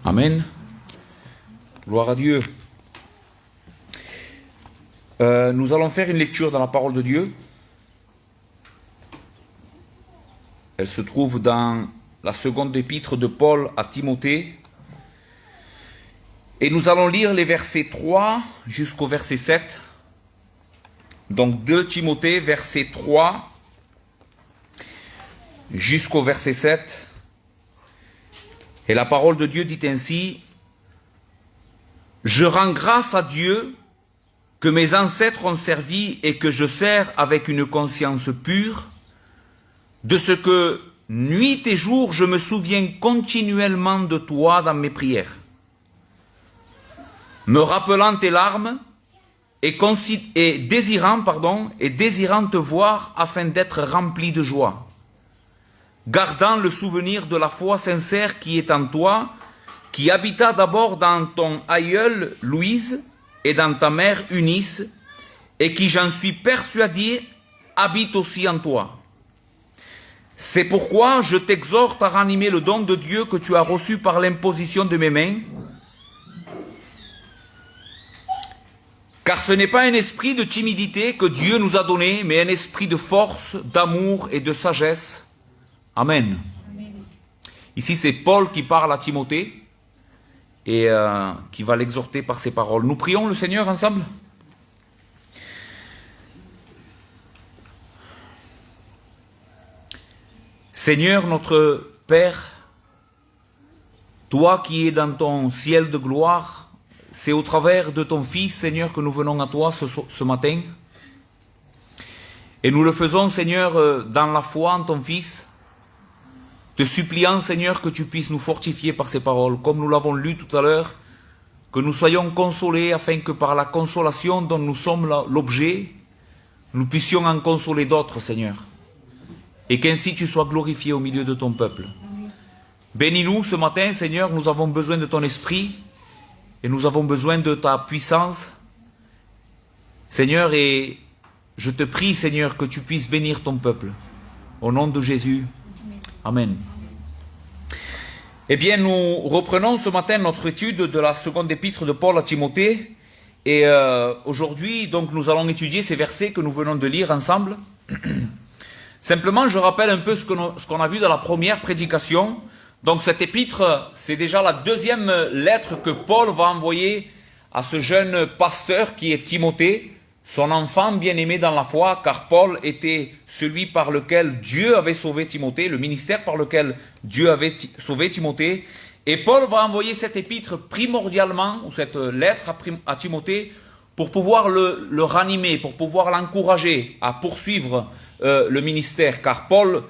Amen. Gloire à Dieu. Nous allons faire une lecture dans la parole de Dieu. Elle se trouve dans la seconde épître de Paul à Timothée. Et nous allons lire les versets 3 jusqu'au verset 7. Donc 2 Timothée, verset 3 jusqu'au verset 7. Et la parole de Dieu dit ainsi: Je rends grâce à Dieu que mes ancêtres ont servi et que je sers avec une conscience pure, de ce que nuit et jour je me souviens continuellement de toi dans mes prières, me rappelant tes larmes et désirant te voir afin d'être rempli de joie, gardant le souvenir de la foi sincère qui est en toi, qui habita d'abord dans ton aïeul Louise et dans ta mère Eunice, et qui, j'en suis persuadé, habite aussi en toi. C'est pourquoi je t'exhorte à ranimer le don de Dieu que tu as reçu par l'imposition de mes mains, car ce n'est pas un esprit de timidité que Dieu nous a donné, mais un esprit de force, d'amour et de sagesse. Amen. Amen. Ici, c'est Paul qui parle à Timothée et qui va l'exhorter par ses paroles. Nous prions le Seigneur ensemble. Seigneur notre Père, toi qui es dans ton ciel de gloire, c'est au travers de ton Fils, Seigneur, que nous venons à toi ce matin. Et nous le faisons, Seigneur, dans la foi en ton Fils, te suppliant, Seigneur, que tu puisses nous fortifier par ces paroles, comme nous l'avons lu tout à l'heure, que nous soyons consolés afin que par la consolation dont nous sommes l'objet, nous puissions en consoler d'autres, Seigneur. Et qu'ainsi tu sois glorifié au milieu de ton peuple. Bénis-nous ce matin, Seigneur, nous avons besoin de ton esprit et nous avons besoin de ta puissance. Seigneur, et je te prie, Seigneur, que tu puisses bénir ton peuple. Au nom de Jésus. Amen. Eh bien, nous reprenons ce matin notre étude de la seconde épître de Paul à Timothée. Et aujourd'hui, donc, nous allons étudier ces versets que nous venons de lire ensemble. Simplement, je rappelle un peu ce qu'on a vu dans la première prédication. Donc, cette épître, c'est déjà la deuxième lettre que Paul va envoyer à ce jeune pasteur qui est Timothée, son enfant bien-aimé dans la foi, car Paul était celui par lequel Dieu avait sauvé Timothée, le ministère par lequel Dieu avait sauvé Timothée. Et Paul va envoyer cette épître primordialement, ou cette lettre à Timothée, pour pouvoir le ranimer, pour pouvoir l'encourager à poursuivre le ministère, car Paul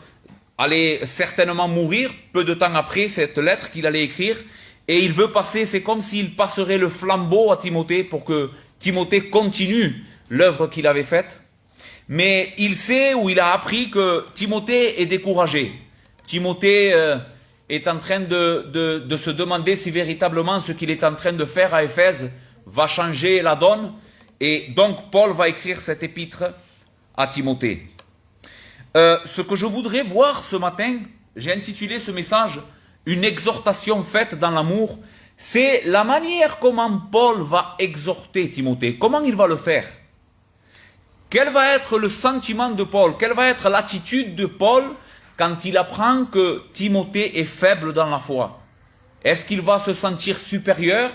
allait certainement mourir peu de temps après cette lettre qu'il allait écrire, et il veut passer, c'est comme s'il passerait le flambeau à Timothée pour que Timothée continue l'œuvre qu'il avait faite. Mais il sait, ou il a appris que Timothée est découragé. Timothée est en train de se demander si véritablement ce qu'il est en train de faire à Éphèse va changer la donne, et donc Paul va écrire cette épître à Timothée. Ce que je voudrais voir ce matin, j'ai intitulé ce message « Une exhortation faite dans l'amour », c'est la manière comment Paul va exhorter Timothée. Comment il va le faire? Quel va être le sentiment de Paul? Quelle va être l'attitude de Paul quand il apprend que Timothée est faible dans la foi? Est-ce qu'il va se sentir supérieur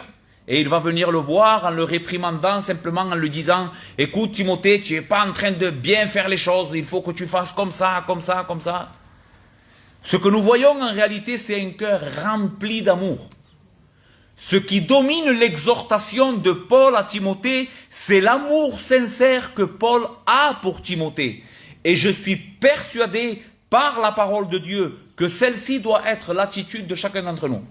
et il va venir le voir en le réprimandant, simplement en lui disant « Écoute Timothée, tu n'es pas en train de bien faire les choses, il faut que tu fasses comme ça, comme ça, comme ça. » Ce que nous voyons en réalité, c'est un cœur rempli d'amour. Ce qui domine l'exhortation de Paul à Timothée, c'est l'amour sincère que Paul a pour Timothée. Et je suis persuadé par la parole de Dieu que celle-ci doit être l'attitude de chacun d'entre nous.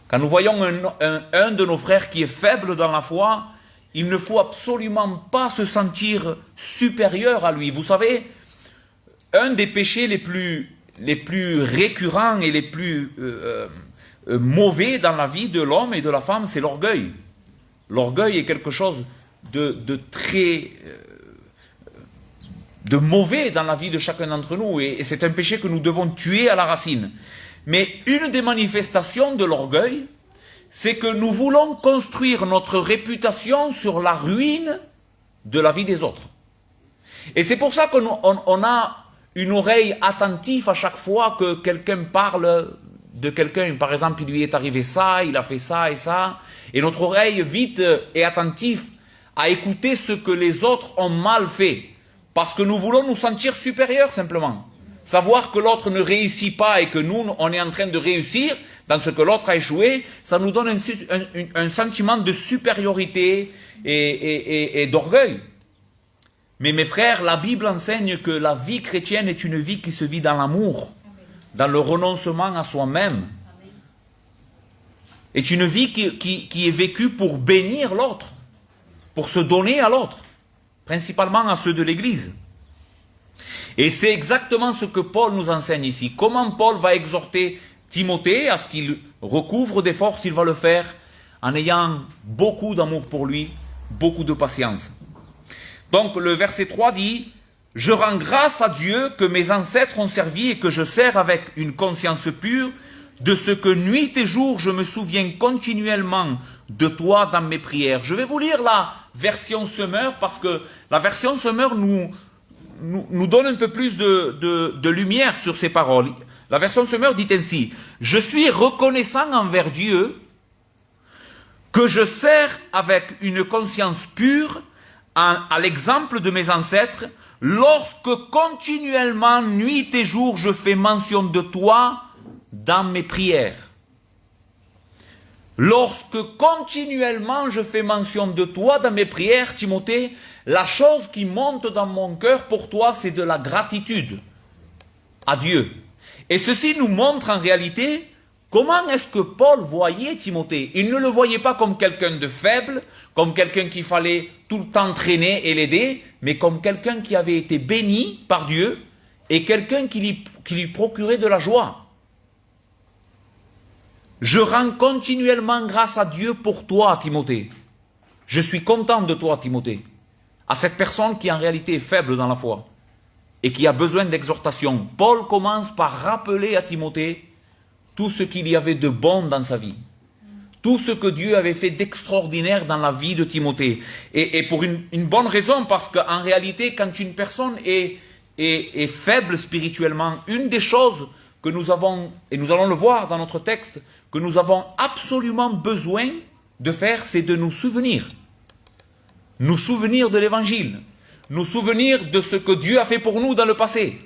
Quand nous voyons un de nos frères qui est faible dans la foi, il ne faut absolument pas se sentir supérieur à lui. Vous savez, un des péchés les plus récurrents et les plus mauvais dans la vie de l'homme et de la femme, c'est l'orgueil. L'orgueil est quelque chose de très mauvais dans la vie de chacun d'entre nous, et c'est un péché que nous devons tuer à la racine. Mais une des manifestations de l'orgueil, c'est que nous voulons construire notre réputation sur la ruine de la vie des autres. Et c'est pour ça qu'on a une oreille attentive à chaque fois que quelqu'un parle de quelqu'un. Par exemple, il lui est arrivé ça, il a fait ça et ça. Et notre oreille vite est attentive à écouter ce que les autres ont mal fait. Parce que nous voulons nous sentir supérieurs simplement. Savoir que l'autre ne réussit pas et que nous, on est en train de réussir dans ce que l'autre a échoué, ça nous donne un sentiment de supériorité et d'orgueil. Mais mes frères, la Bible enseigne que la vie chrétienne est une vie qui se vit dans l'amour, dans le renoncement à soi-même. Est une vie qui est vécue pour bénir l'autre, pour se donner à l'autre, principalement à ceux de l'Église. Et c'est exactement ce que Paul nous enseigne ici. Comment Paul va exhorter Timothée à ce qu'il recouvre des forces, il va le faire en ayant beaucoup d'amour pour lui, beaucoup de patience. Donc le verset 3 dit « Je rends grâce à Dieu que mes ancêtres ont servi et que je sers avec une conscience pure, de ce que nuit et jour je me souviens continuellement de toi dans mes prières. » Je vais vous lire la version Semeur parce que la version Semeur nous donne un peu plus de lumière sur ces paroles. La version Semeur dit ainsi « Je suis reconnaissant envers Dieu que je sers avec une conscience pure à l'exemple de mes ancêtres, lorsque continuellement, nuit et jour, je fais mention de toi dans mes prières. » Lorsque continuellement je fais mention de toi dans mes prières, Timothée, la chose qui monte dans mon cœur pour toi, c'est de la gratitude à Dieu. Et ceci nous montre en réalité comment est-ce que Paul voyait Timothée. Il ne le voyait pas comme quelqu'un de faible, comme quelqu'un qu'il fallait tout le temps traîner et l'aider, mais comme quelqu'un qui avait été béni par Dieu et quelqu'un qui lui procurait de la joie. Je rends continuellement grâce à Dieu pour toi, Timothée. Je suis content de toi, Timothée. À cette personne qui en réalité est faible dans la foi et qui a besoin d'exhortation. Paul commence par rappeler à Timothée tout ce qu'il y avait de bon dans sa vie. Tout ce que Dieu avait fait d'extraordinaire dans la vie de Timothée. Et pour une bonne raison, parce qu'en réalité, quand une personne est faible spirituellement, une des choses que nous avons, et nous allons le voir dans notre texte, que nous avons absolument besoin de faire, c'est de nous souvenir. Nous souvenir de l'Évangile. Nous souvenir de ce que Dieu a fait pour nous dans le passé.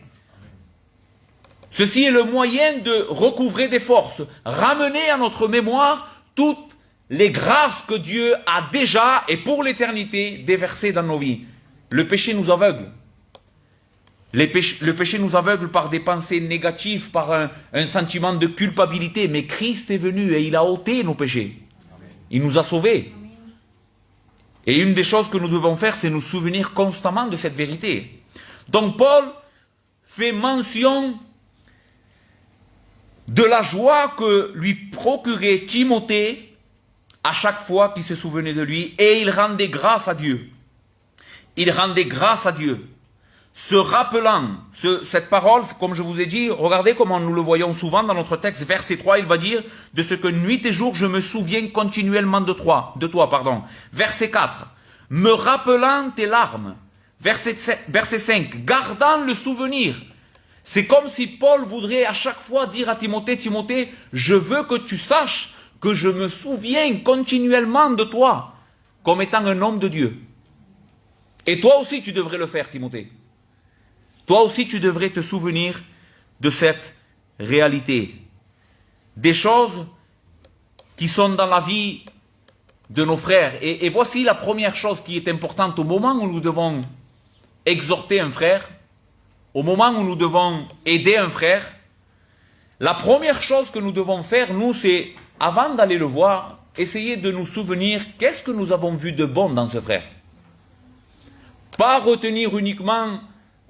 Ceci est le moyen de recouvrer des forces, ramener à notre mémoire toutes les grâces que Dieu a déjà et pour l'éternité déversées dans nos vies. Le péché nous aveugle. Le péché nous aveugle par des pensées négatives, par un sentiment de culpabilité. Mais Christ est venu et il a ôté nos péchés. Il nous a sauvés. Et une des choses que nous devons faire, c'est nous souvenir constamment de cette vérité. Donc Paul fait mention de la joie que lui procurait Timothée à chaque fois qu'il se souvenait de lui, et il rendait grâce à Dieu. Il rendait grâce à Dieu. Se rappelant, cette parole, comme je vous ai dit, regardez comment nous le voyons souvent dans notre texte, verset 3, il va dire, de ce que nuit et jour je me souviens continuellement de toi. Verset 4, me rappelant tes larmes. Verset 5, gardant le souvenir. C'est comme si Paul voudrait à chaque fois dire à Timothée, Timothée, je veux que tu saches que je me souviens continuellement de toi, comme étant un homme de Dieu. Et toi aussi tu devrais le faire, Timothée. Toi aussi tu devrais te souvenir de cette réalité. Des choses qui sont dans la vie de nos frères. Et voici la première chose qui est importante au moment où nous devons exhorter un frère, au moment où nous devons aider un frère. La première chose que nous devons faire, nous, c'est, avant d'aller le voir, essayer de nous souvenir qu'est-ce que nous avons vu de bon dans ce frère. Pas retenir uniquement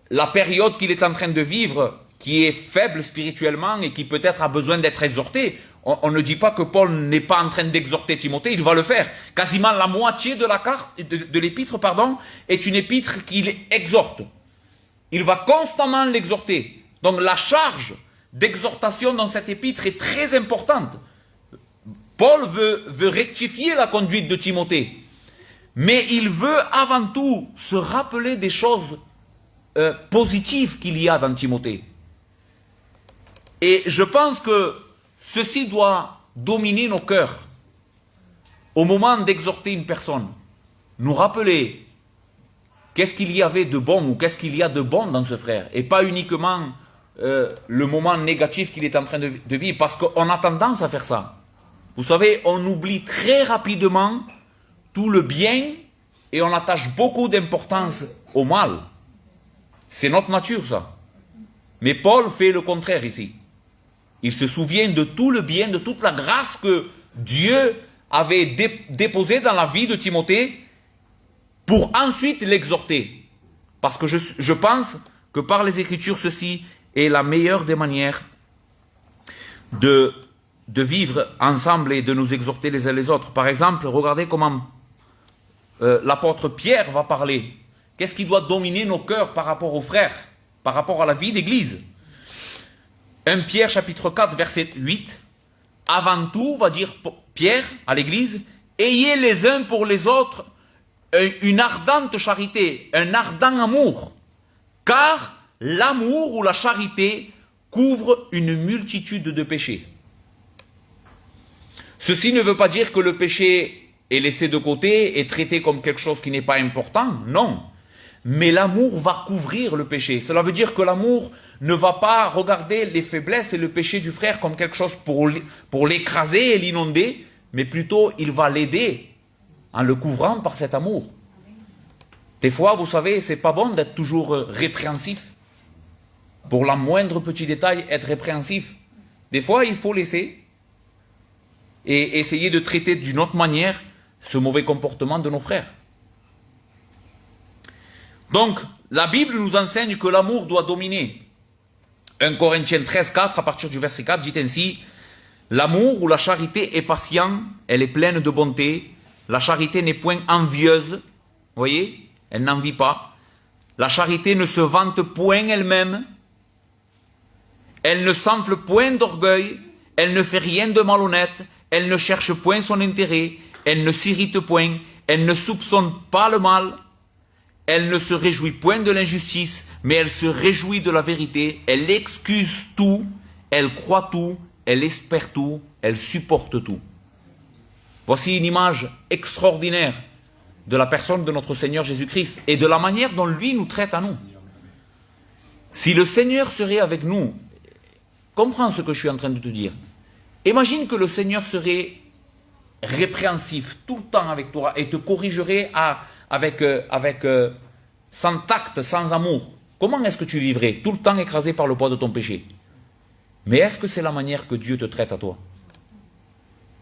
la période qu'il est en train de vivre, qui est faible spirituellement et qui peut-être a besoin d'être exhorté. On ne dit pas que Paul n'est pas en train d'exhorter Timothée, il va le faire. Quasiment la moitié de la carte, de l'épître, est une épître qu'il exhorte. Il va constamment l'exhorter. Donc la charge d'exhortation dans cette épître est très importante. Paul veut rectifier la conduite de Timothée. Mais il veut avant tout se rappeler des choses positives qu'il y a dans Timothée. Et je pense que ceci doit dominer nos cœurs au moment d'exhorter une personne. Nous rappeler qu'est-ce qu'il y avait de bon ou qu'est-ce qu'il y a de bon dans ce frère. Et pas uniquement le moment négatif qu'il est en train de vivre. Parce qu'on a tendance à faire ça. Vous savez, on oublie très rapidement tout le bien et on attache beaucoup d'importance au mal. C'est notre nature, ça. Mais Paul fait le contraire ici. Il se souvient de tout le bien, de toute la grâce que Dieu avait déposée dans la vie de Timothée pour ensuite l'exhorter. Parce que je pense que par les Écritures, ceci est la meilleure des manières de vivre ensemble et de nous exhorter les uns les autres. Par exemple, regardez comment l'apôtre Pierre va parler. Qu'est-ce qui doit dominer nos cœurs par rapport aux frères, par rapport à la vie d'église? 1 Pierre chapitre 4 verset 8. Avant tout, va dire Pierre à l'église, ayez les uns pour les autres une ardente charité, un ardent amour, car l'amour ou la charité couvre une multitude de péchés. Ceci ne veut pas dire que le péché est laissé de côté et traité comme quelque chose qui n'est pas important, non. Mais l'amour va couvrir le péché. Cela veut dire que l'amour ne va pas regarder les faiblesses et le péché du frère comme quelque chose pour l'écraser et l'inonder, mais plutôt il va l'aider en le couvrant par cet amour. Des fois, vous savez, c'est pas bon d'être toujours répréhensif. Pour la moindre petit détail, être répréhensif. Des fois, il faut laisser et essayer de traiter d'une autre manière ce mauvais comportement de nos frères. Donc, la Bible nous enseigne que l'amour doit dominer. 1 Corinthiens 13, 4, à partir du verset 4, dit ainsi: l'amour ou la charité est patient, elle est pleine de bonté. La charité n'est point envieuse. Vous voyez, elle n'envie pas. La charité ne se vante point elle-même. Elle ne s'enfle point d'orgueil. Elle ne fait rien de malhonnête. Elle ne cherche point son intérêt. Elle ne s'irrite point. Elle ne soupçonne pas le mal. Elle ne se réjouit point de l'injustice, mais elle se réjouit de la vérité. Elle excuse tout. Elle croit tout. Elle espère tout. Elle supporte tout. Voici une image extraordinaire de la personne de notre Seigneur Jésus-Christ et de la manière dont lui nous traite à nous. Si le Seigneur serait avec nous, comprends ce que je suis en train de te dire. Imagine que le Seigneur serait répréhensif tout le temps avec toi et te corrigerait sans tact, sans amour. Comment est-ce que tu vivrais tout le temps écrasé par le poids de ton péché? Mais est-ce que c'est la manière que Dieu te traite à toi?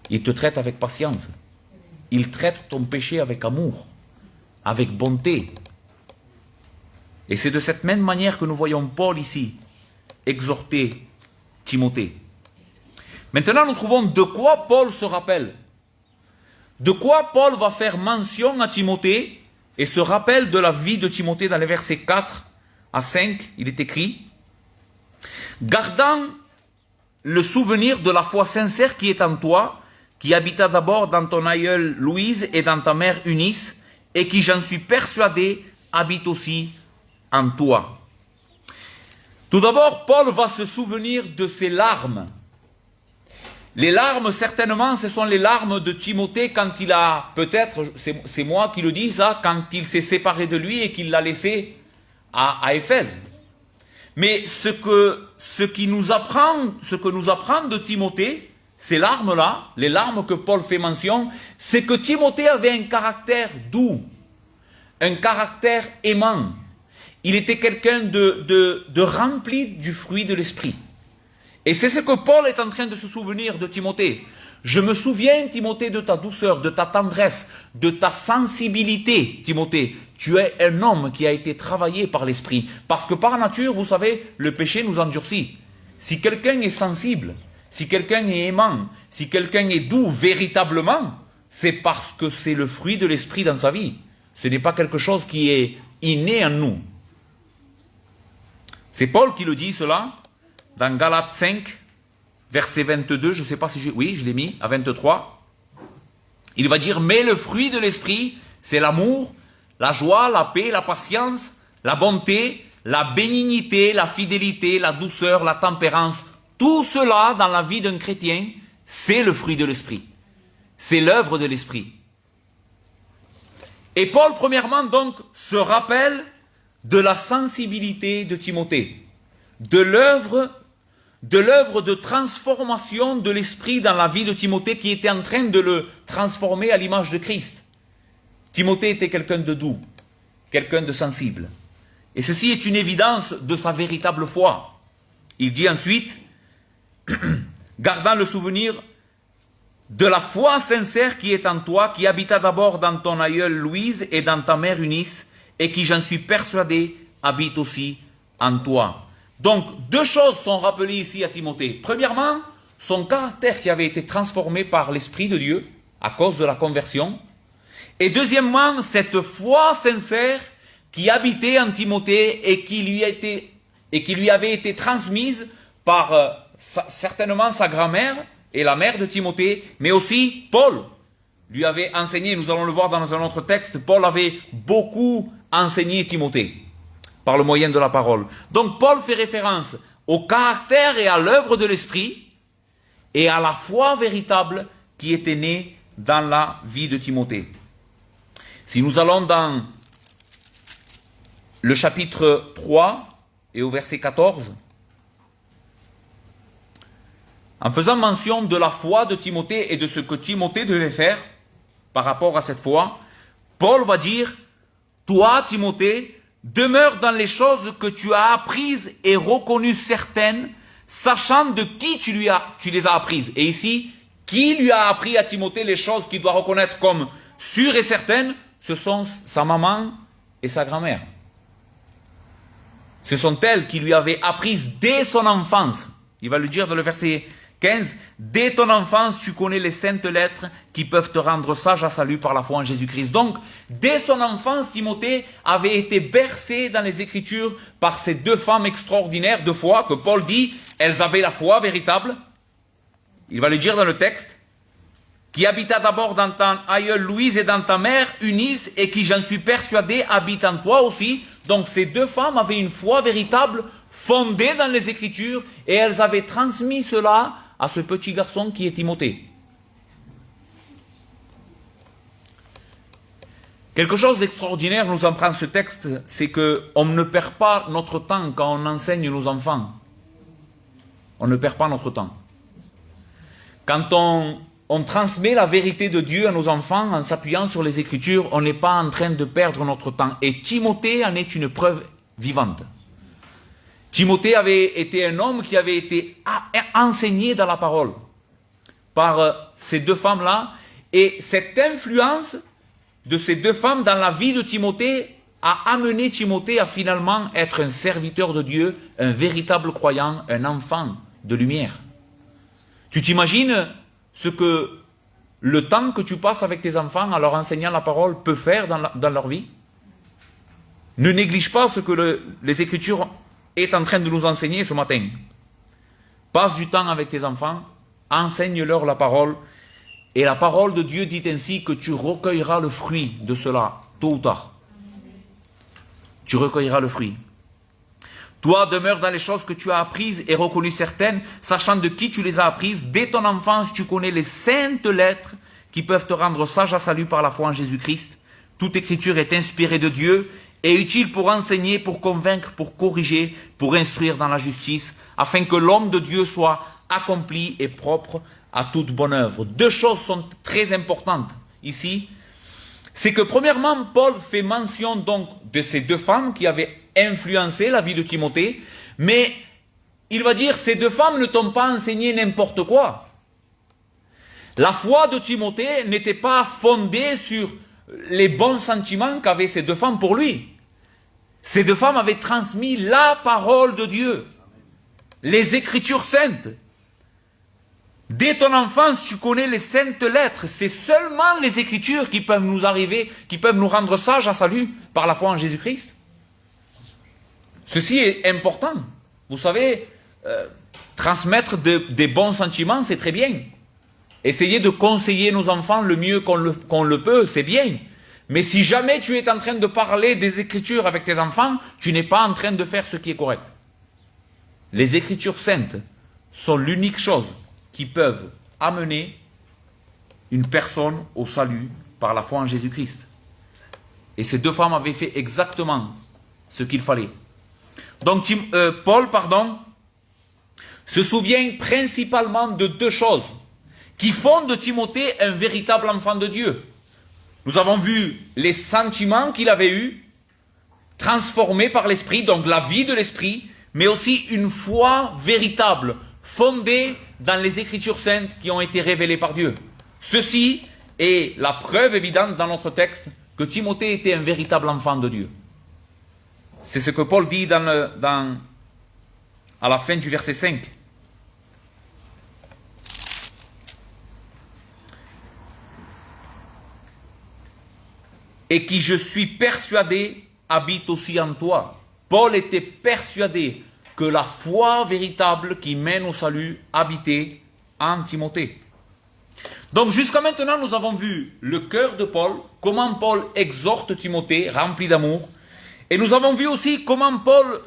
Il te traite avec patience. Il traite ton péché avec amour, avec bonté. Et c'est de cette même manière que nous voyons Paul ici exhorter Timothée. Maintenant, nous trouvons de quoi Paul se rappelle. De quoi Paul va faire mention à Timothée et se rappelle de la vie de Timothée dans les versets 4 à 5. Il est écrit: gardant le souvenir de la foi sincère qui est en toi, qui habita d'abord dans ton aïeule Louise et dans ta mère Eunice, et qui, j'en suis persuadé, habite aussi en toi. Tout d'abord, Paul va se souvenir de ses larmes. Les larmes, certainement, ce sont les larmes de Timothée quand il a, peut-être, c'est moi qui le dis ça, quand il s'est séparé de lui et qu'il l'a laissé à Éphèse. Mais ce que nous apprend de Timothée, ces larmes-là, les larmes que Paul fait mention, c'est que Timothée avait un caractère doux, un caractère aimant. Il était quelqu'un de rempli du fruit de l'esprit. Et c'est ce que Paul est en train de se souvenir de Timothée. Je me souviens, Timothée, de ta douceur, de ta tendresse, de ta sensibilité, Timothée. Tu es un homme qui a été travaillé par l'esprit. Parce que par nature, vous savez, le péché nous endurcit. Si quelqu'un est sensible, si quelqu'un est aimant, si quelqu'un est doux véritablement, c'est parce que c'est le fruit de l'esprit dans sa vie. Ce n'est pas quelque chose qui est inné en nous. C'est Paul qui le dit cela. dans Galates 5, verset 22, je ne sais pas si oui, je l'ai mis, à 23. Il va dire, mais le fruit de l'esprit, c'est l'amour, la joie, la paix, la patience, la bonté, la bénignité, la fidélité, la douceur, la tempérance. Tout cela, dans la vie d'un chrétien, c'est le fruit de l'esprit. C'est l'œuvre de l'esprit. Et Paul, premièrement, donc, se rappelle de la sensibilité de Timothée, de l'œuvre de transformation de l'esprit dans la vie de Timothée qui était en train de le transformer à l'image de Christ. Timothée était quelqu'un de doux, quelqu'un de sensible. Et ceci est une évidence de sa véritable foi. Il dit ensuite, gardant le souvenir de la foi sincère qui est en toi, qui habita d'abord dans ton aïeul Louise et dans ta mère Eunice, et qui, j'en suis persuadé, habite aussi en toi. Donc, deux choses sont rappelées ici à Timothée. Premièrement, son caractère qui avait été transformé par l'Esprit de Dieu à cause de la conversion. Et deuxièmement, cette foi sincère qui habitait en Timothée et qui lui avait été transmise par certainement sa grand-mère et la mère de Timothée, mais aussi Paul lui avait enseigné, nous allons le voir dans un autre texte, Paul avait beaucoup enseigné Timothée par le moyen de la parole. Donc Paul fait référence au caractère et à l'œuvre de l'Esprit et à la foi véritable qui était née dans la vie de Timothée. Si nous allons dans le chapitre 3 et au verset 14, en faisant mention de la foi de Timothée et de ce que Timothée devait faire par rapport à cette foi, Paul va dire, toi Timothée, demeure dans les choses que tu as apprises et reconnues certaines, sachant de qui tu les as apprises. Et ici, qui lui a appris à Timothée les choses qu'il doit reconnaître comme sûres et certaines? Ce sont sa maman et sa grand-mère. Ce sont elles qui lui avaient apprises dès son enfance. Il va le dire dans le verset 15, « Dès ton enfance, tu connais les saintes lettres qui peuvent te rendre sage à salut par la foi en Jésus-Christ. » Donc, dès son enfance, Timothée avait été bercé dans les Écritures par ces deux femmes extraordinaires de foi que Paul dit, elles avaient la foi véritable. Il va le dire dans le texte, « Qui habita d'abord dans ta aïeule Louise et dans ta mère Eunice, et qui, j'en suis persuadé, habite en toi aussi. » Donc, ces deux femmes avaient une foi véritable fondée dans les Écritures, et elles avaient transmis cela à ce petit garçon qui est Timothée. Quelque chose d'extraordinaire nous apprend ce texte, c'est qu'on ne perd pas notre temps quand on enseigne nos enfants. On ne perd pas notre temps. Quand on transmet la vérité de Dieu à nos enfants en s'appuyant sur les Écritures, on n'est pas en train de perdre notre temps. Et Timothée en est une preuve vivante. Timothée avait été un homme qui avait été enseigné dans la parole par ces deux femmes-là. Et cette influence de ces deux femmes dans la vie de Timothée a amené Timothée à finalement être un serviteur de Dieu, un véritable croyant, un enfant de lumière. Tu t'imagines ce que le temps que tu passes avec tes enfants en leur enseignant la parole peut faire dans leur vie? Ne néglige pas ce que les Écritures est en train de nous enseigner ce matin. Passe du temps avec tes enfants, enseigne-leur la parole, et la parole de Dieu dit ainsi que tu recueilleras le fruit de cela, tôt ou tard. Tu recueilleras le fruit. Toi, demeure dans les choses que tu as apprises et reconnues certaines, sachant de qui tu les as apprises. Dès ton enfance, tu connais les saintes lettres qui peuvent te rendre sage à salut par la foi en Jésus-Christ. Toute écriture est inspirée de Dieu et utile pour enseigner, pour convaincre, pour corriger, pour instruire dans la justice, afin que l'homme de Dieu soit accompli et propre à toute bonne œuvre. Deux choses sont très importantes ici. C'est que premièrement, Paul fait mention donc de ces deux femmes qui avaient influencé la vie de Timothée, mais il va dire, ces deux femmes ne t'ont pas enseigné n'importe quoi. La foi de Timothée n'était pas fondée sur les bons sentiments qu'avaient ces deux femmes pour lui. Ces deux femmes avaient transmis la parole de Dieu, les Écritures saintes. Dès ton enfance, tu connais les saintes lettres. C'est seulement les Écritures qui peuvent nous arriver, qui peuvent nous rendre sages à salut par la foi en Jésus-Christ. Ceci est important. Vous savez, Transmettre des bons sentiments, c'est très bien. Essayer de conseiller nos enfants le mieux qu'on le peut, c'est bien. Mais si jamais tu es en train de parler des Écritures avec tes enfants, tu n'es pas en train de faire ce qui est correct. Les Écritures saintes sont l'unique chose qui peuvent amener une personne au salut par la foi en Jésus-Christ. Et ces deux femmes avaient fait exactement ce qu'il fallait. Donc Paul, se souvient principalement de deux choses qui font de Timothée un véritable enfant de Dieu. Nous avons vu les sentiments qu'il avait eus, transformés par l'Esprit, donc la vie de l'Esprit, mais aussi une foi véritable, fondée dans les Écritures saintes qui ont été révélées par Dieu. Ceci est la preuve évidente dans notre texte que Timothée était un véritable enfant de Dieu. C'est ce que Paul dit à la fin du verset 5. Et qui, je suis persuadé, habite aussi en toi. Paul était persuadé que la foi véritable qui mène au salut habitait en Timothée. Donc jusqu'à maintenant, nous avons vu le cœur de Paul, comment Paul exhorte Timothée, rempli d'amour. Et nous avons vu aussi comment Paul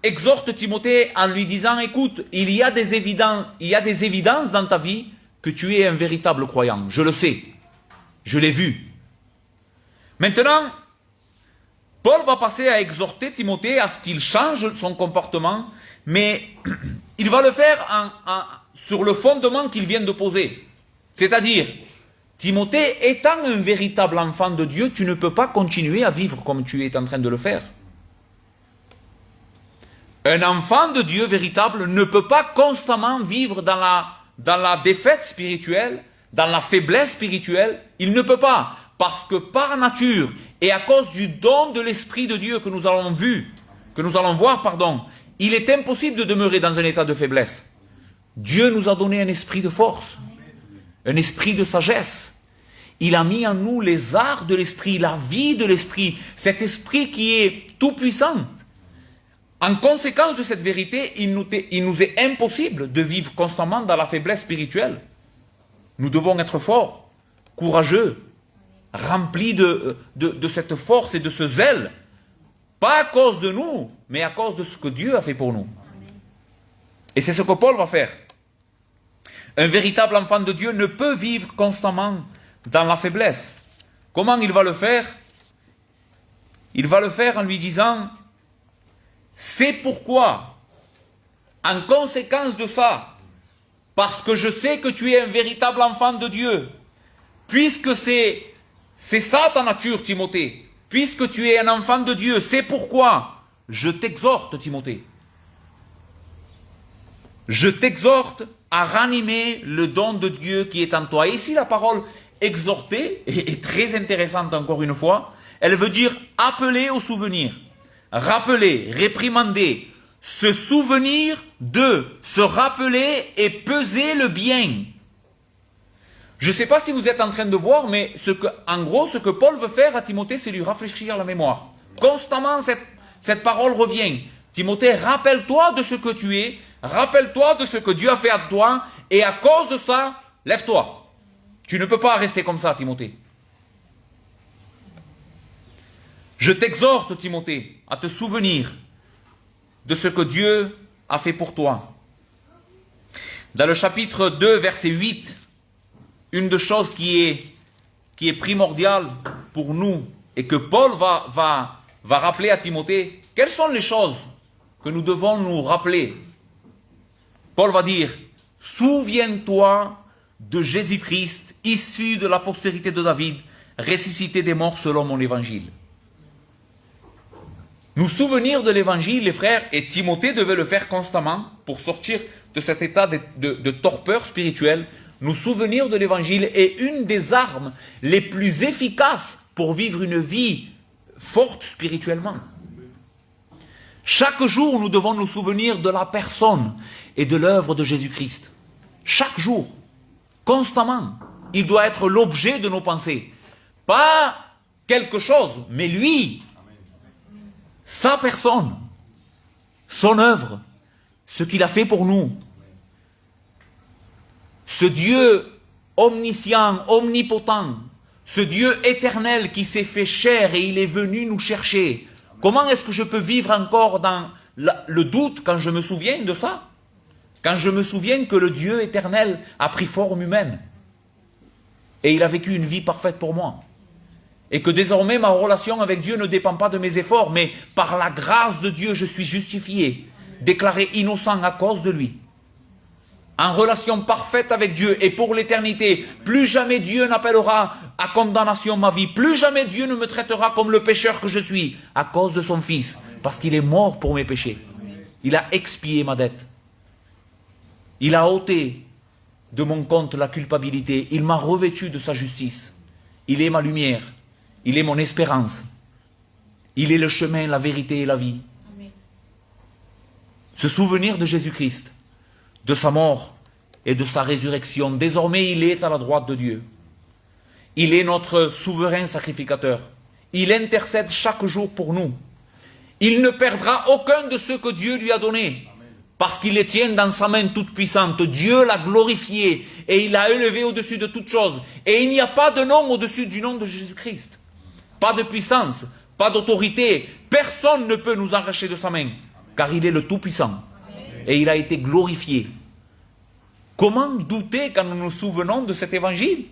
exhorte Timothée en lui disant, écoute, il y a des évidences dans ta vie que tu es un véritable croyant. Je le sais, je l'ai vu. Maintenant, Paul va passer à exhorter Timothée à ce qu'il change son comportement, mais il va le faire sur le fondement qu'il vient de poser. C'est-à-dire, Timothée étant un véritable enfant de Dieu, tu ne peux pas continuer à vivre comme tu es en train de le faire. Un enfant de Dieu véritable ne peut pas constamment vivre dans la défaite spirituelle, dans la faiblesse spirituelle. Il ne peut pas, parce que par nature, et à cause du don de l'Esprit de Dieu que nous allons voir, il est impossible de demeurer dans un état de faiblesse. Dieu nous a donné un esprit de force, un esprit de sagesse. Il a mis en nous les arts de l'esprit, la vie de l'esprit, cet esprit qui est tout puissant. En conséquence de cette vérité, il nous est impossible de vivre constamment dans la faiblesse spirituelle. Nous devons être forts, courageux, remplis de cette force et de ce zèle. Pas à cause de nous, mais à cause de ce que Dieu a fait pour nous. Et c'est ce que Paul va faire. Un véritable enfant de Dieu ne peut vivre constamment dans la faiblesse. Comment il va le faire? Il va le faire en lui disant, c'est pourquoi, en conséquence de ça, parce que je sais que tu es un véritable enfant de Dieu, puisque c'est ça ta nature, Timothée, puisque tu es un enfant de Dieu, c'est pourquoi je t'exhorte, Timothée. Je t'exhorte à ranimer le don de Dieu qui est en toi. Et ici, la parole exhorter est très intéressante encore une fois. Elle veut dire appeler au souvenir, rappeler, réprimander, se souvenir de, se rappeler et peser le bien. Je ne sais pas si vous êtes en train de voir, mais en gros, ce que Paul veut faire à Timothée, c'est lui rafraîchir la mémoire. Constamment, cette parole revient. Timothée, rappelle-toi de ce que tu es, rappelle-toi de ce que Dieu a fait à toi, et à cause de ça, lève-toi. Tu ne peux pas rester comme ça, Timothée. Je t'exhorte, Timothée, à te souvenir de ce que Dieu a fait pour toi. Dans le chapitre 2, verset 8, une des choses qui est primordiale pour nous et que Paul va rappeler à Timothée, quelles sont les choses que nous devons nous rappeler? Paul va dire, souviens-toi de Jésus-Christ, issu de la postérité de David, ressuscité des morts selon mon évangile. Nous souvenir de l'évangile, les frères, et Timothée devait le faire constamment pour sortir de cet état de torpeur spirituelle. Nous souvenir de l'évangile est une des armes les plus efficaces pour vivre une vie forte spirituellement. Chaque jour, nous devons nous souvenir de la personne et de l'œuvre de Jésus-Christ. Chaque jour, constamment, il doit être l'objet de nos pensées. Pas quelque chose, mais lui, sa personne, son œuvre, ce qu'il a fait pour nous. Ce Dieu omniscient, omnipotent, ce Dieu éternel qui s'est fait chair et il est venu nous chercher. Comment est-ce que je peux vivre encore dans le doute quand je me souviens de ça? Quand je me souviens que le Dieu éternel a pris forme humaine et il a vécu une vie parfaite pour moi. Et que désormais ma relation avec Dieu ne dépend pas de mes efforts, mais par la grâce de Dieu je suis justifié, déclaré innocent à cause de lui. En relation parfaite avec Dieu et pour l'éternité, plus jamais Dieu n'appellera à condamnation ma vie, plus jamais Dieu ne me traitera comme le pécheur que je suis à cause de son Fils, parce qu'il est mort pour mes péchés. Il a expié ma dette. Il a ôté de mon compte la culpabilité. Il m'a revêtu de sa justice. Il est ma lumière. Il est mon espérance. Il est le chemin, la vérité et la vie. Amen. Se souvenir de Jésus-Christ, de sa mort et de sa résurrection. Désormais, il est à la droite de Dieu. Il est notre souverain sacrificateur. Il intercède chaque jour pour nous. Il ne perdra aucun de ceux que Dieu lui a donnés. Parce qu'il les tient dans sa main toute puissante. Dieu l'a glorifié et il l'a élevé au-dessus de toutes choses. Et il n'y a pas de nom au-dessus du nom de Jésus-Christ. Pas de puissance, pas d'autorité. Personne ne peut nous arracher de sa main. Car il est le Tout-Puissant. Et il a été glorifié. Comment douter quand nous nous souvenons de cet évangile?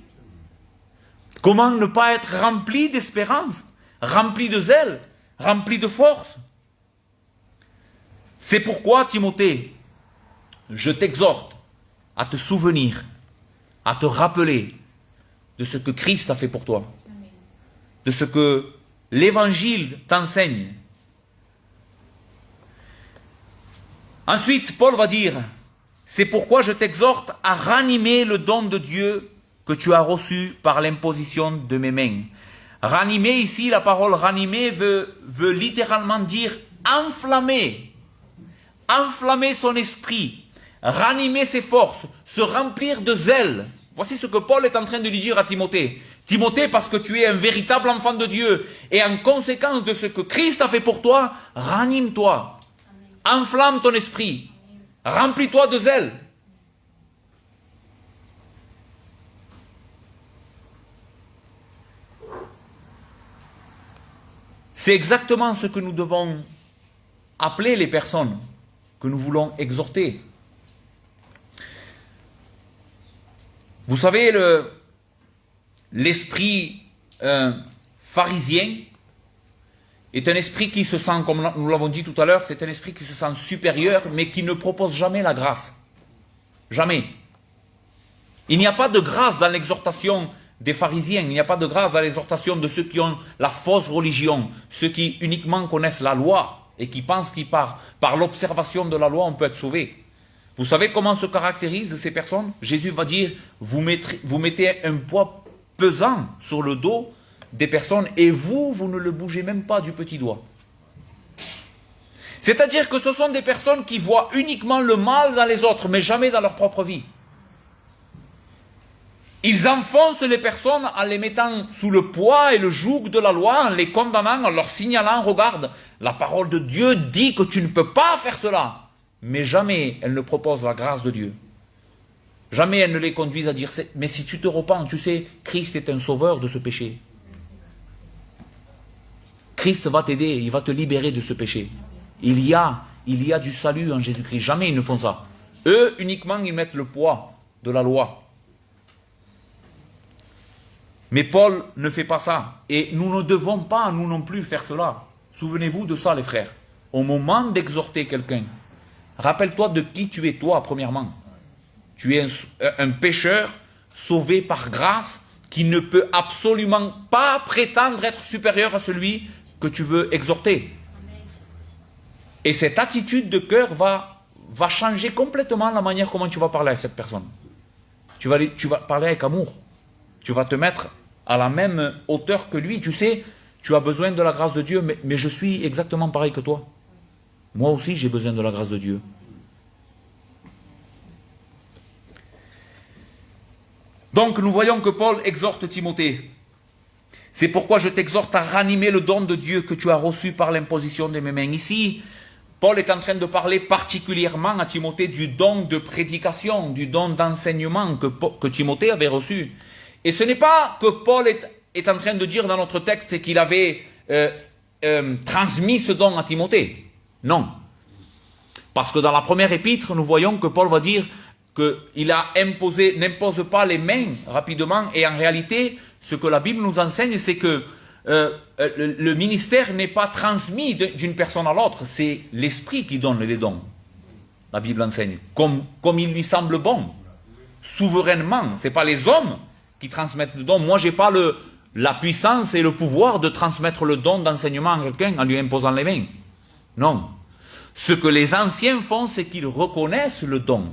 Comment ne pas être rempli d'espérance, rempli de zèle, rempli de force? C'est pourquoi, Timothée, je t'exhorte à te souvenir, à te rappeler de ce que Christ a fait pour toi, de ce que l'Évangile t'enseigne. Ensuite, Paul va dire, c'est pourquoi je t'exhorte à ranimer le don de Dieu que tu as reçu par l'imposition de mes mains. Ranimer ici, la parole ranimer veut littéralement dire enflammer. Enflammer son esprit, ranimer ses forces, se remplir de zèle. Voici ce que Paul est en train de lui dire à Timothée. Timothée, parce que tu es un véritable enfant de Dieu, et en conséquence de ce que Christ a fait pour toi, ranime-toi, enflamme ton esprit, remplis-toi de zèle. C'est exactement ce que nous devons appeler les personnes que nous voulons exhorter. Vous savez, l'esprit pharisien est un esprit qui se sent, comme nous l'avons dit tout à l'heure, c'est un esprit qui se sent supérieur, mais qui ne propose jamais la grâce. Jamais. Il n'y a pas de grâce dans l'exhortation des pharisiens, il n'y a pas de grâce dans l'exhortation de ceux qui ont la fausse religion, ceux qui uniquement connaissent la loi, et qui pensent que par l'observation de la loi, on peut être sauvé. Vous savez comment se caractérisent ces personnes? Jésus va dire, vous mettez un poids pesant sur le dos des personnes et vous ne le bougez même pas du petit doigt. C'est-à-dire que ce sont des personnes qui voient uniquement le mal dans les autres, mais jamais dans leur propre vie. Ils enfoncent les personnes en les mettant sous le poids et le joug de la loi, en les condamnant, en leur signalant, regarde, la parole de Dieu dit que tu ne peux pas faire cela. Mais jamais elle ne propose la grâce de Dieu. Jamais elle ne les conduise à dire, mais si tu te repens, tu sais, Christ est un sauveur de ce péché. Christ va t'aider, il va te libérer de ce péché. Il y a du salut en Jésus-Christ. Jamais ils ne font ça. Eux, uniquement, ils mettent le poids de la loi. Mais Paul ne fait pas ça. Et nous ne devons pas, nous non plus, faire cela. Souvenez-vous de ça, les frères. Au moment d'exhorter quelqu'un, rappelle-toi de qui tu es, toi, premièrement. Tu es un pécheur sauvé par grâce qui ne peut absolument pas prétendre être supérieur à celui que tu veux exhorter. Et cette attitude de cœur va changer complètement la manière comment tu vas parler à cette personne. Tu vas parler avec amour. Tu vas te mettre à la même hauteur que lui. Tu sais, tu as besoin de la grâce de Dieu, mais je suis exactement pareil que toi. Moi aussi, j'ai besoin de la grâce de Dieu. Donc, nous voyons que Paul exhorte Timothée. C'est pourquoi je t'exhorte à ranimer le don de Dieu que tu as reçu par l'imposition de mes mains. Ici, Paul est en train de parler particulièrement à Timothée du don de prédication, du don d'enseignement que Timothée avait reçu. Et ce n'est pas que Paul est en train de dire dans notre texte qu'il avait transmis ce don à Timothée. Non. Parce que dans la première épître, nous voyons que Paul va dire qu'il a imposé, n'impose pas les mains rapidement, et en réalité, ce que la Bible nous enseigne, c'est que le ministère n'est pas transmis d'une personne à l'autre, c'est l'Esprit qui donne les dons. La Bible enseigne, comme il lui semble bon, souverainement. Ce n'est pas les hommes qui transmettent le don. Moi, je n'ai pas la puissance et le pouvoir de transmettre le don d'enseignement à quelqu'un en lui imposant les mains. Non. Ce que les anciens font, c'est qu'ils reconnaissent le don.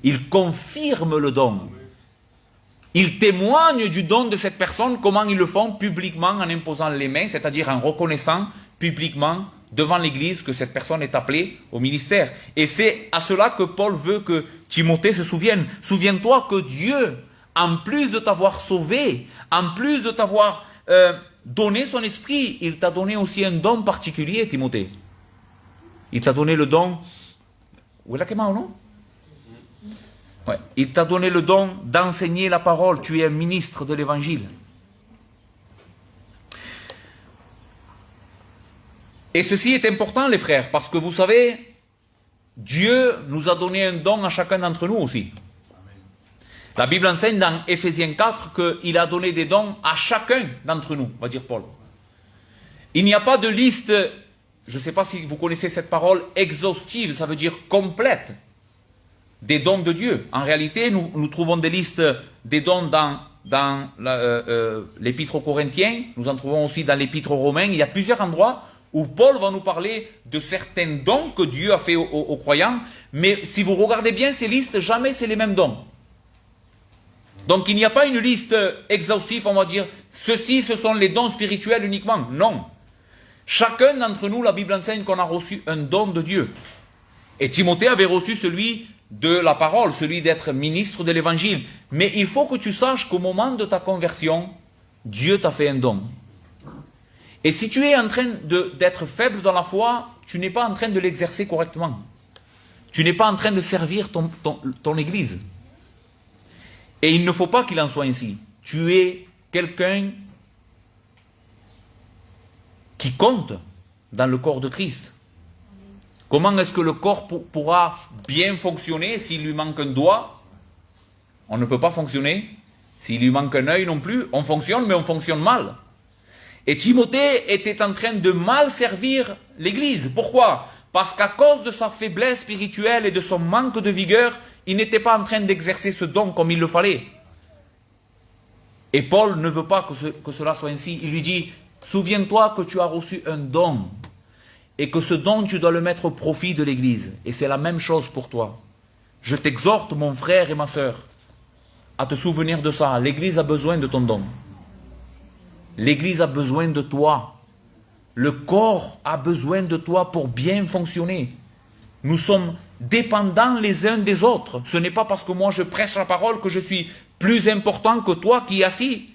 Ils confirment le don. Ils témoignent du don de cette personne. Comment ils le font? Publiquement, en imposant les mains, c'est-à-dire en reconnaissant publiquement devant l'Église que cette personne est appelée au ministère. Et c'est à cela que Paul veut que Timothée se souvienne. Souviens-toi que Dieu, en plus de t'avoir sauvé, en plus de t'avoir donné son esprit, il t'a donné aussi un don particulier, Timothée. Il t'a donné le don... Où est la caméra, non? Ouais. Il t'a donné le don d'enseigner la parole. Tu es un ministre de l'Évangile. Et ceci est important, les frères, parce que vous savez, Dieu nous a donné un don à chacun d'entre nous aussi. La Bible enseigne dans Éphésiens 4 qu'il a donné des dons à chacun d'entre nous, va dire Paul. Il n'y a pas de liste, je ne sais pas si vous connaissez cette parole, exhaustive, ça veut dire complète, des dons de Dieu. En réalité, nous trouvons des listes des dons dans l'Épître aux Corinthiens, nous en trouvons aussi dans l'Épître aux Romains. Il y a plusieurs endroits où Paul va nous parler de certains dons que Dieu a fait aux croyants, mais si vous regardez bien ces listes, jamais c'est les mêmes dons. Donc il n'y a pas une liste exhaustive, on va dire, ceci ce sont les dons spirituels uniquement. Non. Chacun d'entre nous, la Bible enseigne qu'on a reçu un don de Dieu. Et Timothée avait reçu celui de la parole, celui d'être ministre de l'Évangile. Mais il faut que tu saches qu'au moment de ta conversion, Dieu t'a fait un don. Et si tu es en train d'être faible dans la foi, tu n'es pas en train de l'exercer correctement. Tu n'es pas en train de servir ton Église. Et il ne faut pas qu'il en soit ainsi. Tu es quelqu'un qui compte dans le corps de Christ. Comment est-ce que le corps pourra bien fonctionner s'il lui manque un doigt? On ne peut pas fonctionner. S'il lui manque un œil non plus, on fonctionne, mais on fonctionne mal. Et Timothée était en train de mal servir l'Église. Pourquoi? Parce qu'à cause de sa faiblesse spirituelle et de son manque de vigueur, il n'était pas en train d'exercer ce don comme il le fallait. Et Paul ne veut pas que cela soit ainsi. Il lui dit, souviens-toi que tu as reçu un don. Et que ce don, tu dois le mettre au profit de l'Église. Et c'est la même chose pour toi. Je t'exhorte, mon frère et ma sœur, à te souvenir de ça. L'Église a besoin de ton don. L'Église a besoin de toi. Le corps a besoin de toi pour bien fonctionner. Nous sommes dépendants les uns des autres. Ce n'est pas parce que moi je prêche la parole que je suis plus important que toi qui es assis.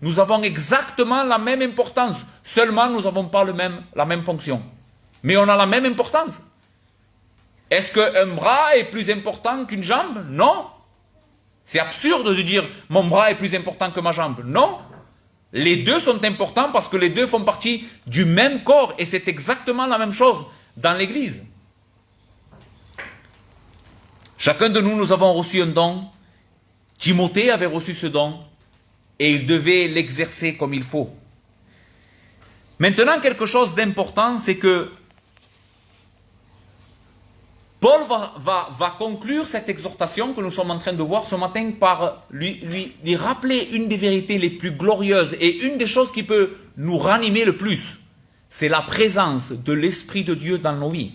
Nous avons exactement la même importance. Seulement nous n'avons pas la même fonction. Mais on a la même importance. Est-ce qu'un bras est plus important qu'une jambe? Non. C'est absurde de dire mon bras est plus important que ma jambe. Non. Les deux sont importants parce que les deux font partie du même corps. Et c'est exactement la même chose dans l'Église. Chacun de nous, nous avons reçu un don. Timothée avait reçu ce don. Et il devait l'exercer comme il faut. Maintenant, quelque chose d'important, c'est que Paul va conclure cette exhortation que nous sommes en train de voir ce matin par lui rappeler une des vérités les plus glorieuses et une des choses qui peut nous ranimer le plus. C'est la présence de l'Esprit de Dieu dans nos vies.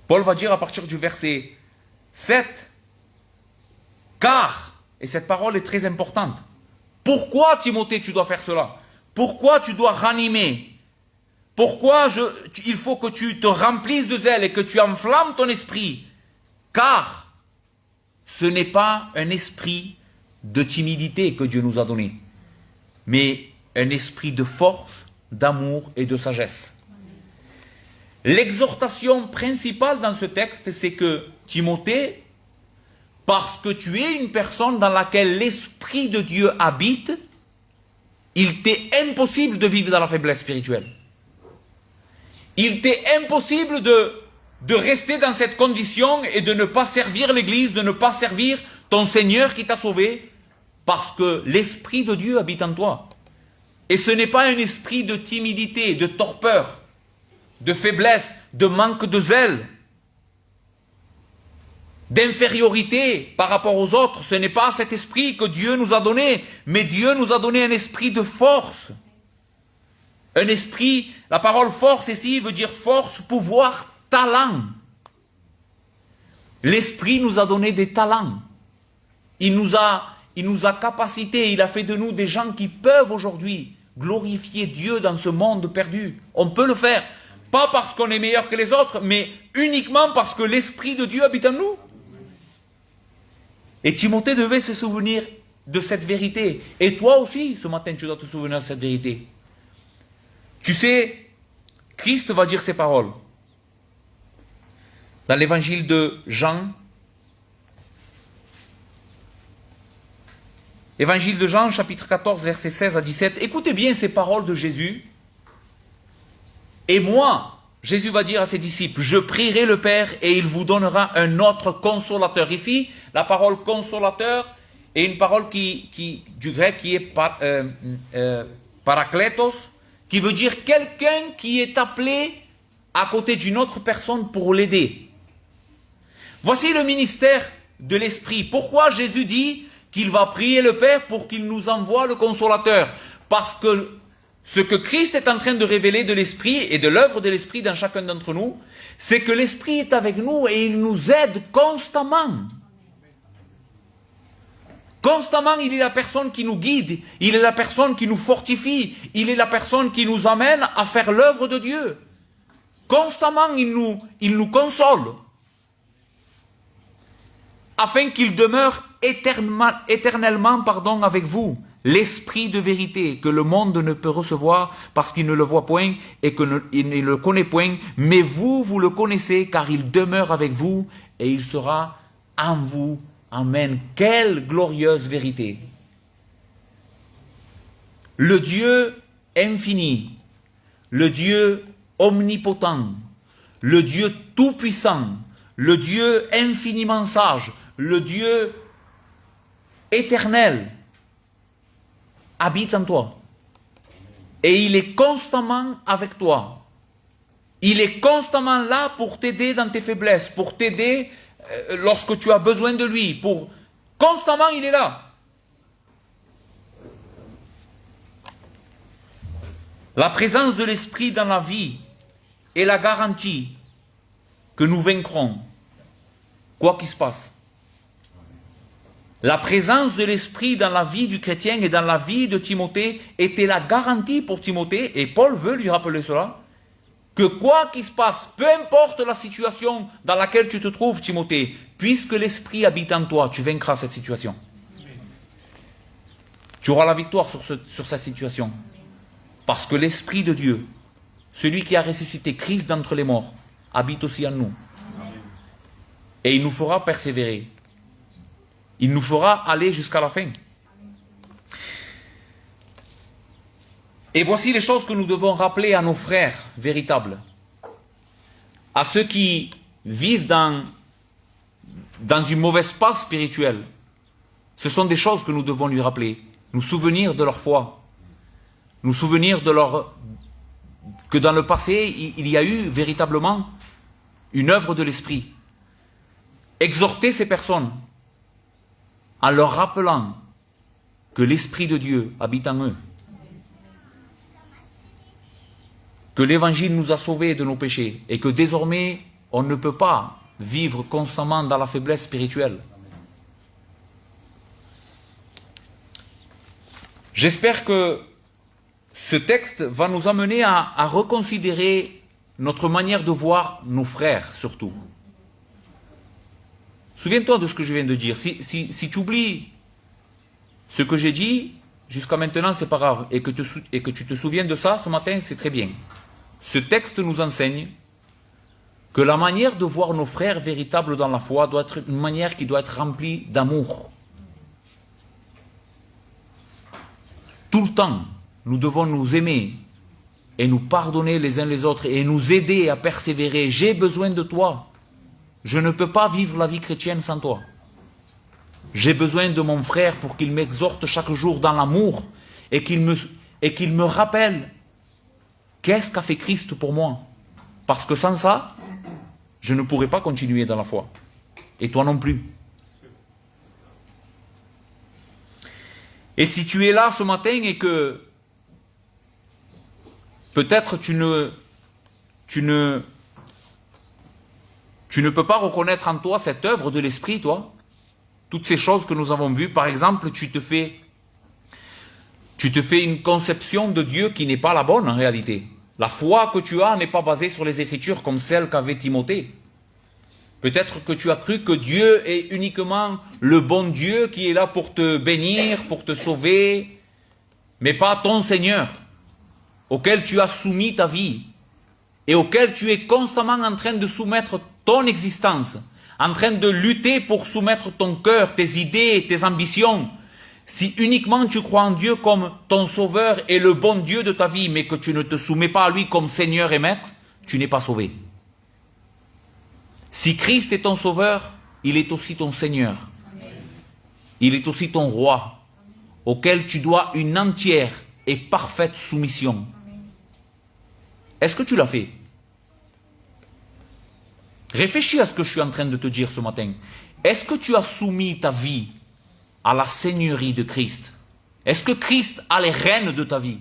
Paul va dire à partir du verset 7, car, et cette parole est très importante, pourquoi Timothée tu dois faire cela? Pourquoi tu dois ranimer? Pourquoi il faut que tu te remplisses de zèle et que tu enflammes ton esprit? Car ce n'est pas un esprit de timidité que Dieu nous a donné, mais un esprit de force, d'amour et de sagesse. L'exhortation principale dans ce texte, c'est que Timothée, parce que tu es une personne dans laquelle l'Esprit de Dieu habite, il t'est impossible de vivre dans la faiblesse spirituelle. Il t'est impossible de rester dans cette condition et de ne pas servir l'Église, de ne pas servir ton Seigneur qui t'a sauvé, parce que l'Esprit de Dieu habite en toi. Et ce n'est pas un esprit de timidité, de torpeur, de faiblesse, de manque de zèle, d'infériorité par rapport aux autres. Ce n'est pas cet esprit que Dieu nous a donné, mais Dieu nous a donné un esprit de force. Un esprit, la parole force ici veut dire force, pouvoir, talent. L'esprit nous a donné des talents. Il nous a capacité, il a fait de nous des gens qui peuvent aujourd'hui glorifier Dieu dans ce monde perdu. On peut le faire, pas parce qu'on est meilleur que les autres, mais uniquement parce que l'Esprit de Dieu habite en nous. Et Timothée devait se souvenir de cette vérité. Et toi aussi, ce matin, tu dois te souvenir de cette vérité. Tu sais, Christ va dire ces paroles. Dans l'évangile de Jean, Évangile de Jean, chapitre 14, versets 16 à 17. Écoutez bien ces paroles de Jésus. Et moi, Jésus va dire à ses disciples, je prierai le Père et il vous donnera un autre consolateur. Ici, la parole consolateur est une parole du grec qui est parakletos, qui veut dire quelqu'un qui est appelé à côté d'une autre personne pour l'aider. Voici le ministère de l'Esprit. Pourquoi Jésus dit qu'il va prier le Père pour qu'il nous envoie le consolateur? Parce que ce que Christ est en train de révéler de l'Esprit et de l'œuvre de l'Esprit dans chacun d'entre nous, c'est que l'Esprit est avec nous et il nous aide constamment. Constamment, il est la personne qui nous guide, il est la personne qui nous fortifie, il est la personne qui nous amène à faire l'œuvre de Dieu. Constamment, il nous console, afin qu'il demeure éternellement avec vous, l'esprit de vérité que le monde ne peut recevoir parce qu'il ne le voit point et qu'il ne le connaît point, mais vous le connaissez car il demeure avec vous et il sera en vous. Amen. Quelle glorieuse vérité. Le Dieu infini, le Dieu omnipotent, le Dieu tout-puissant, le Dieu infiniment sage, le Dieu éternel habite en toi. Et il est constamment avec toi. Il est constamment là pour t'aider dans tes faiblesses, pour t'aider lorsque tu as besoin de lui. Constamment, il est là. La présence de l'Esprit dans la vie est la garantie que nous vaincrons, quoi qu'il se passe. La présence de l'Esprit dans la vie du chrétien et dans la vie de Timothée était la garantie pour Timothée, et Paul veut lui rappeler cela, que quoi qu'il se passe, peu importe la situation dans laquelle tu te trouves, Timothée, puisque l'Esprit habite en toi, tu vaincras cette situation. Tu auras la victoire sur cette situation. Parce que l'Esprit de Dieu, celui qui a ressuscité Christ d'entre les morts, habite aussi en nous. Et il nous fera persévérer. Il nous fera aller jusqu'à la fin. Et voici les choses que nous devons rappeler à nos frères véritables, à ceux qui vivent dans une mauvaise passe spirituelle. Ce sont des choses que nous devons lui rappeler, nous souvenir de leur foi, nous souvenir que dans le passé, il y a eu véritablement une œuvre de l'Esprit. Exhorter ces personnes en leur rappelant que l'Esprit de Dieu habite en eux, que l'Évangile nous a sauvés de nos péchés et que désormais, on ne peut pas vivre constamment dans la faiblesse spirituelle. J'espère que ce texte va nous amener à reconsidérer notre manière de voir nos frères, surtout. Souviens-toi de ce que je viens de dire. Si tu oublies ce que j'ai dit, jusqu'à maintenant, c'est pas grave. Et que tu te souviens de ça ce matin, c'est très bien. Ce texte nous enseigne que la manière de voir nos frères véritables dans la foi doit être une manière qui doit être remplie d'amour. Tout le temps, nous devons nous aimer et nous pardonner les uns les autres et nous aider à persévérer. J'ai besoin de toi. Je ne peux pas vivre la vie chrétienne sans toi. J'ai besoin de mon frère pour qu'il m'exhorte chaque jour dans l'amour et qu'il me rappelle qu'est-ce qu'a fait Christ pour moi. Parce que sans ça, je ne pourrais pas continuer dans la foi. Et toi non plus. Et si tu es là ce matin et que peut-être tu ne peux pas reconnaître en toi cette œuvre de l'Esprit, toi, toutes ces choses que nous avons vues, par exemple, tu te fais une conception de Dieu qui n'est pas la bonne en réalité. La foi que tu as n'est pas basée sur les Écritures comme celle qu'avait Timothée. Peut-être que tu as cru que Dieu est uniquement le bon Dieu qui est là pour te bénir, pour te sauver, mais pas ton Seigneur, auquel tu as soumis ta vie et auquel tu es constamment en train de soumettre ton existence, en train de lutter pour soumettre ton cœur, tes idées, tes ambitions. Si uniquement tu crois en Dieu comme ton sauveur et le bon Dieu de ta vie, mais que tu ne te soumets pas à lui comme Seigneur et Maître, tu n'es pas sauvé. Si Christ est ton sauveur, il est aussi ton Seigneur. Il est aussi ton roi, auquel tu dois une entière et parfaite soumission. Est-ce que tu l'as fait? Réfléchis à ce que je suis en train de te dire ce matin. Est-ce que tu as soumis ta vie à la seigneurie de Christ? Est-ce que Christ a les rênes de ta vie?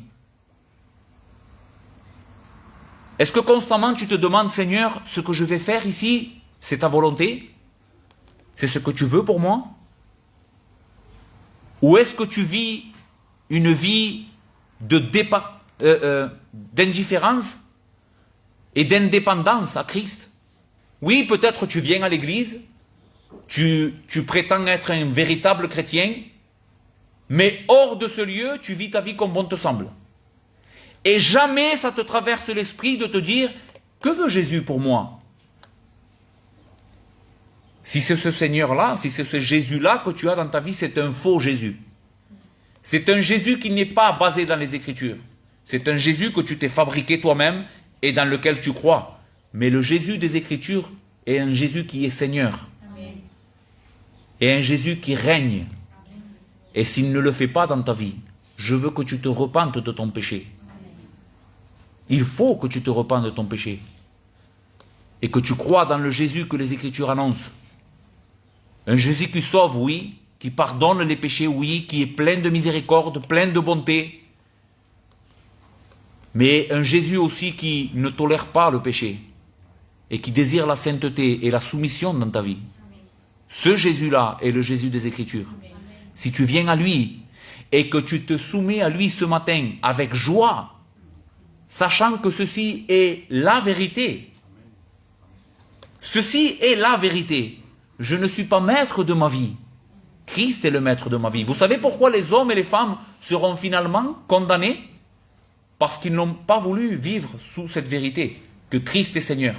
Est-ce que constamment tu te demandes, Seigneur, ce que je vais faire ici, c'est ta volonté? C'est ce que tu veux pour moi? Ou est-ce que tu vis une vie d'indifférence et d'indépendance à Christ? Oui, peut-être tu viens à l'église, tu prétends être un véritable chrétien, mais hors de ce lieu, tu vis ta vie comme bon te semble. Et jamais ça te traverse l'esprit de te dire, que veut Jésus pour moi? Si c'est ce Seigneur-là, si c'est ce Jésus-là que tu as dans ta vie, c'est un faux Jésus. C'est un Jésus qui n'est pas basé dans les Écritures. C'est un Jésus que tu t'es fabriqué toi-même et dans lequel tu crois. Mais le Jésus des Écritures est un Jésus qui est Seigneur. Amen. Et un Jésus qui règne. Amen. Et s'il ne le fait pas dans ta vie, je veux que tu te repentes de ton péché. Amen. Il faut que tu te repentes de ton péché. Et que tu crois dans le Jésus que les Écritures annoncent. Un Jésus qui sauve, oui, qui pardonne les péchés, oui, qui est plein de miséricorde, plein de bonté. Mais un Jésus aussi qui ne tolère pas le péché et qui désire la sainteté et la soumission dans ta vie. Ce Jésus-là est le Jésus des Écritures. Si tu viens à lui et que tu te soumets à lui ce matin avec joie, sachant que ceci est la vérité. Ceci est la vérité. Je ne suis pas maître de ma vie. Christ est le maître de ma vie. Vous savez pourquoi les hommes et les femmes seront finalement condamnés? Parce qu'ils n'ont pas voulu vivre sous cette vérité, que Christ est Seigneur.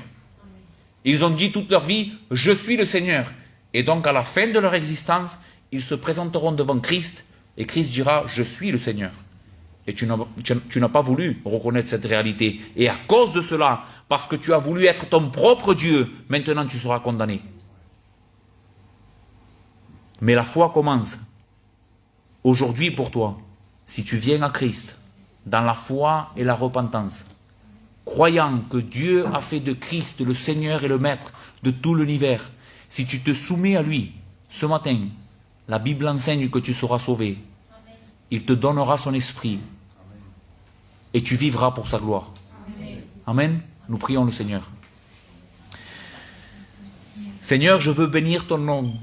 Ils ont dit toute leur vie, je suis le Seigneur. Et donc à la fin de leur existence, ils se présenteront devant Christ, et Christ dira, je suis le Seigneur. Et tu n'as pas voulu reconnaître cette réalité. Et à cause de cela, parce que tu as voulu être ton propre Dieu, maintenant tu seras condamné. Mais la foi commence aujourd'hui pour toi, si tu viens à Christ, dans la foi et la repentance, croyant que Dieu a fait de Christ le Seigneur et le Maître de tout l'univers. Si tu te soumets à lui, ce matin, la Bible enseigne que tu seras sauvé. Amen. Il te donnera son esprit. Amen. Et tu vivras pour sa gloire. Amen. Amen. Nous prions le Seigneur. Seigneur, je veux bénir ton nom.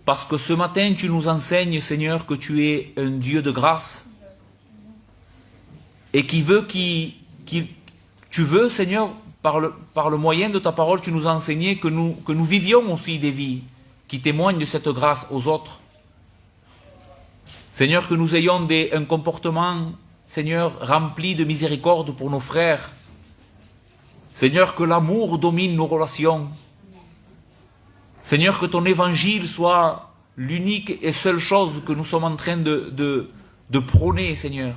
Parce que ce matin, tu nous enseignes, Seigneur, que tu es un Dieu de grâce. Et tu veux, Seigneur, par le moyen de ta parole, tu nous as enseigné que nous vivions aussi des vies qui témoignent de cette grâce aux autres. Seigneur, que nous ayons un comportement, Seigneur, rempli de miséricorde pour nos frères. Seigneur, que l'amour domine nos relations. Seigneur, que ton évangile soit l'unique et seule chose que nous sommes en train de prôner, Seigneur.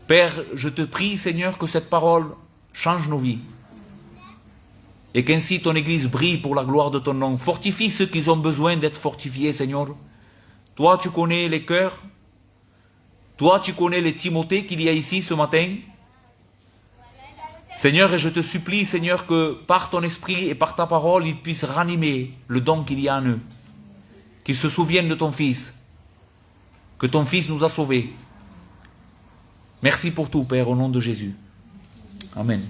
Père, je te prie, Seigneur, que cette parole change nos vies. Et qu'ainsi ton Église brille pour la gloire de ton nom. Fortifie ceux qui ont besoin d'être fortifiés, Seigneur. Toi, tu connais les cœurs. Toi, tu connais les Timothées qu'il y a ici ce matin. Seigneur, et je te supplie, Seigneur, que par ton esprit et par ta parole, ils puissent ranimer le don qu'il y a en eux. Qu'ils se souviennent de ton Fils. Que ton Fils nous a sauvés. Merci pour tout, Père, au nom de Jésus. Amen.